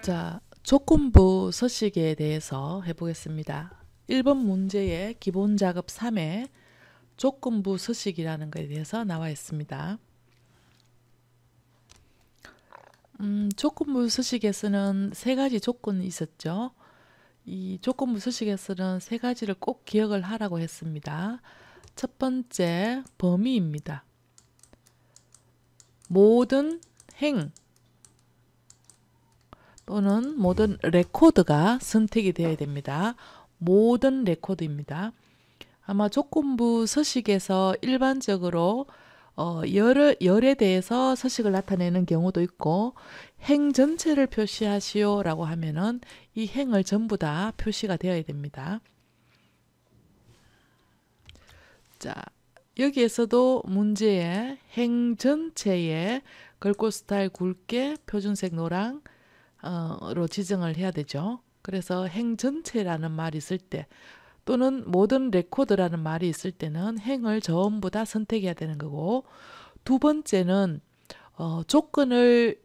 자, 조건부 서식에 대해서 해보겠습니다. 1번 문제의 기본 작업 3에 조건부 서식이라는 것에 대해서 나와 있습니다. 조건부 서식에서는 세 가지 조건이 있었죠. 이 조건부 서식에서는 세 가지를 꼭 기억을 하라고 했습니다. 첫 번째, 범위입니다. 모든 행 또는 모든 레코드가 선택이 되어야 됩니다. 모든 레코드입니다. 아마 조건부 서식에서 일반적으로 열에 대해서 서식을 나타내는 경우도 있고 행 전체를 표시하시오 라고 하면은 이 행을 전부 다 표시가 되어야 됩니다. 자, 여기에서도 문제에 행 전체에 걸고 스타일 굵게 표준색 노랑 로 지정을 해야 되죠. 그래서 행 전체라는 말이 있을 때 또는 모든 레코드라는 말이 있을 때는 행을 전부 다 선택해야 되는 거고, 두 번째는 조건식을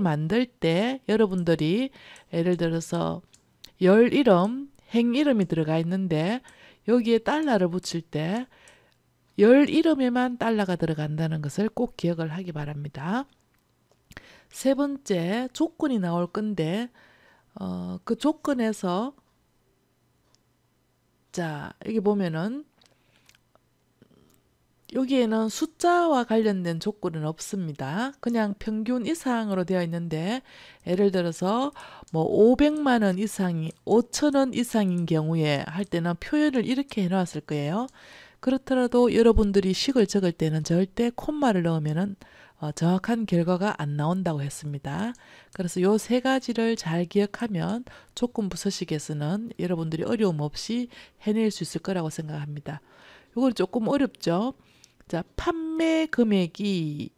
만들 때 여러분들이 예를 들어서 열 이름, 행 이름이 들어가 있는데 여기에 달러를 붙일 때 열 이름에만 달러가 들어간다는 것을 꼭 기억을 하기 바랍니다. 세 번째, 조건이 나올 건데 그 조건에서 자, 여기 보면은 여기에는 숫자와 관련된 조건은 없습니다. 그냥 평균 이상으로 되어 있는데 예를 들어서 뭐 500만 원 이상이 5천 원 이상인 경우에 할 때는 표현을 이렇게 해놨을 거예요. 그렇더라도 여러분들이 식을 적을 때는 절대 콤마를 넣으면은 정확한 결과가 안 나온다고 했습니다. 그래서 요 세 가지를 잘 기억하면 조건부 서식에서는 여러분들이 어려움 없이 해낼 수 있을 거라고 생각합니다. 이건 조금 어렵죠. 자, 판매 금액이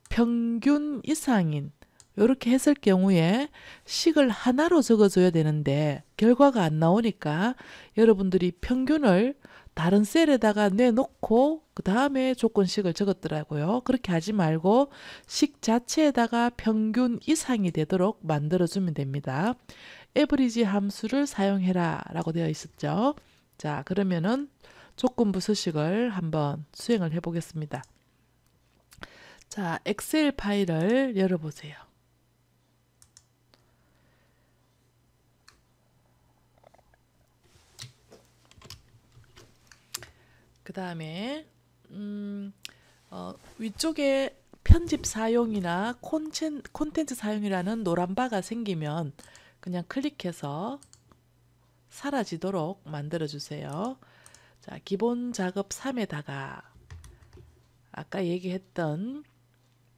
평균 이상인 이렇게 했을 경우에 식을 하나로 적어줘야 되는데 결과가 안 나오니까 여러분들이 평균을 다른 셀에다가 내놓고 그 다음에 조건식을 적었더라고요. 그렇게 하지 말고 식 자체에다가 평균 이상이 되도록 만들어주면 됩니다. 에버리지 함수를 사용해라 라고 되어 있었죠. 자, 그러면은 조건부 서식을 한번 수행을 해 보겠습니다. 자, 엑셀 파일을 열어보세요. 그 다음에 위쪽에 편집 사용이나 콘텐츠 사용이라는 노란 바가 생기면 그냥 클릭해서 사라지도록 만들어 주세요. 자, 기본 작업 3에다가 아까 얘기했던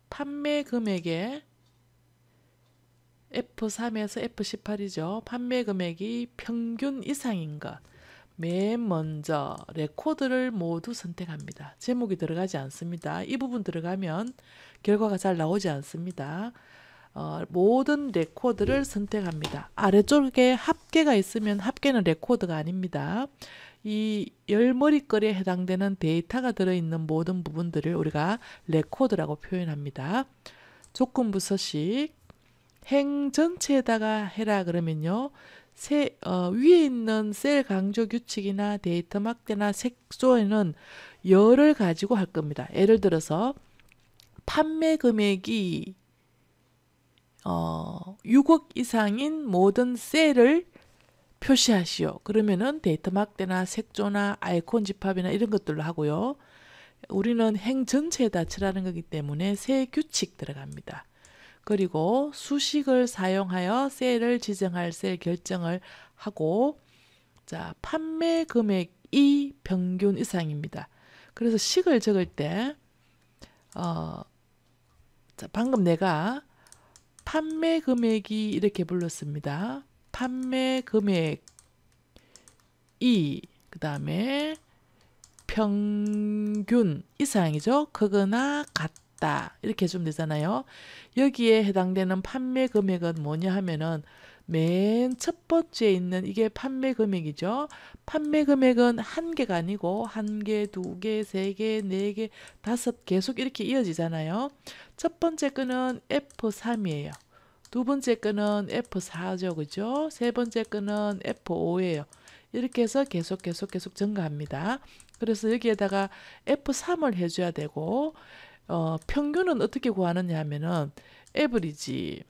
판매 금액의 F3에서 F18이죠. 판매 금액이 평균 이상인 것. 맨 먼저 레코드를 모두 선택합니다. 제목이 들어가지 않습니다. 이 부분 들어가면 결과가 잘 나오지 않습니다. 모든 레코드를 선택합니다. 아래쪽에 합계가 있으면 합계는 레코드가 아닙니다. 이 열머리글에 해당되는 데이터가 들어있는 모든 부분들을 우리가 레코드라고 표현합니다. 조건부 서식 행 전체에다가 해라 그러면요. 위에 있는 셀 강조 규칙이나 데이터 막대나 색조에는 열을 가지고 할 겁니다. 예를 들어서 판매 금액이 6억 이상인 모든 셀을 표시하시오. 그러면은 데이터 막대나 색조나 아이콘 집합이나 이런 것들로 하고요. 우리는 행 전체에다 칠하는 거기 때문에 세 규칙 들어갑니다. 그리고 수식을 사용하여 셀을 지정할 셀 결정을 하고, 자, 판매 금액이 평균 이상입니다. 그래서 식을 적을 때 자, 방금 내가 판매 금액이 이렇게 불렀습니다. 판매 금액이 그 다음에 평균 이상이죠. 크거나 같다 이렇게 해주면 되잖아요. 여기에 해당되는 판매 금액은 뭐냐 하면은 맨 첫 번째에 있는 이게 판매 금액이죠. 판매 금액은 한 개가 아니고 한 개, 두 개, 세 개, 네 개, 다섯 계속 이렇게 이어지잖아요. 첫 번째 거는 F3이에요. 두 번째 거는 F4죠. 그죠? 세 번째 거는 F5예요. 이렇게 해서 계속 증가합니다. 그래서 여기에다가 F3을 해줘야 되고 평균은 어떻게 구하느냐 하면은 에버리지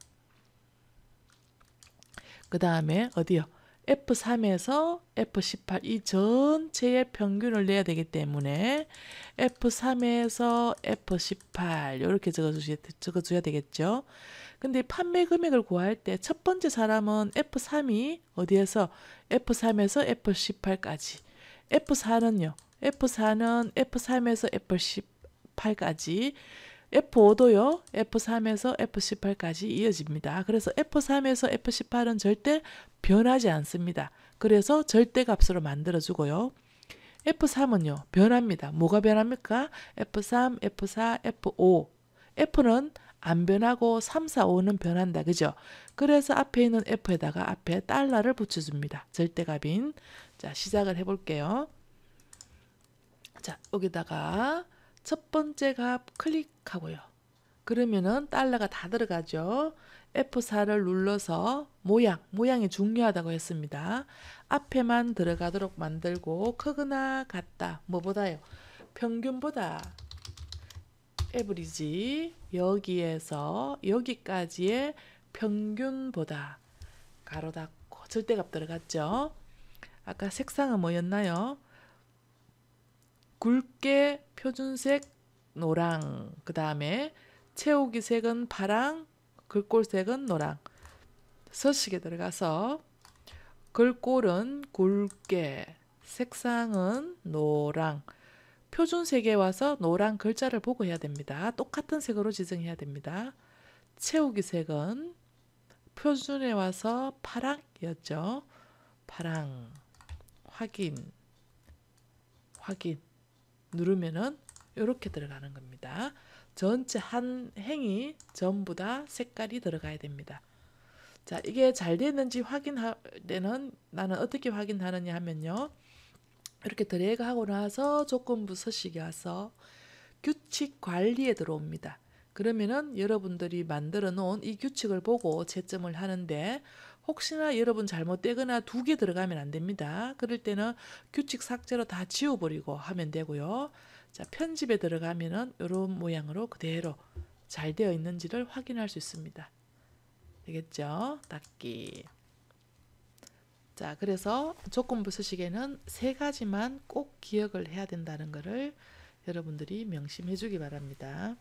그 다음에 어디요? F3에서 F18 이 전체의 평균을 내야 되기 때문에 F3에서 F18 이렇게 적어줘야 되겠죠. 근데 판매 금액을 구할 때 첫 번째 사람은 F3이 어디에서 F3에서 F18까지 F4는 F3에서 F18까지 F5도요. F3에서 F18까지 이어집니다. 그래서 F3에서 F18은 절대 변하지 않습니다. 그래서 절대값으로 만들어주고요. F3은요. 변합니다. 뭐가 변합니까? F3, F4, F5. F는 안 변하고 3, 4, 5는 변한다. 그죠? 그래서 앞에 있는 F에다가 앞에 달러를 붙여줍니다. 절대값인. 자, 시작을 해볼게요. 자, 여기다가 첫 번째 값 클릭하고요. 그러면은 달러가 다 들어가죠. F4를 눌러서 모양이 중요하다고 했습니다. 앞에만 들어가도록 만들고 크거나 같다. 뭐보다요? 평균보다 에브리지 여기에서 여기까지의 평균보다 가로 닫고 절대값 들어갔죠. 아까 색상은 뭐였나요? 굵게 표준색 노랑, 그 다음에 채우기 색은 파랑, 글꼴색은 노랑. 서식에 들어가서 글꼴은 굵게, 색상은 노랑. 표준색에 와서 노랑 글자를 보고 해야 됩니다. 똑같은 색으로 지정해야 됩니다. 채우기 색은 표준에 와서 파랑이었죠. 파랑. 확인 누르면은 이렇게 들어가는 겁니다. 전체 한 행이 전부 다 색깔이 들어가야 됩니다. 자, 이게 잘 됐는지 확인할 때는 나는 어떻게 확인하느냐 하면요. 이렇게 드래그 하고 나서 조건부 서식에 와서 규칙 관리에 들어옵니다. 그러면은 여러분들이 만들어 놓은 이 규칙을 보고 채점을 하는데 혹시나 여러분 잘못되거나 두 개 들어가면 안 됩니다. 그럴 때는 규칙 삭제로 다 지워버리고 하면 되고요. 자, 편집에 들어가면은 이런 모양으로 그대로 잘 되어 있는지를 확인할 수 있습니다. 되겠죠? 닫기. 자, 그래서 조건부 서식에는 세 가지만 꼭 기억을 해야 된다는 것을 여러분들이 명심해 주기 바랍니다.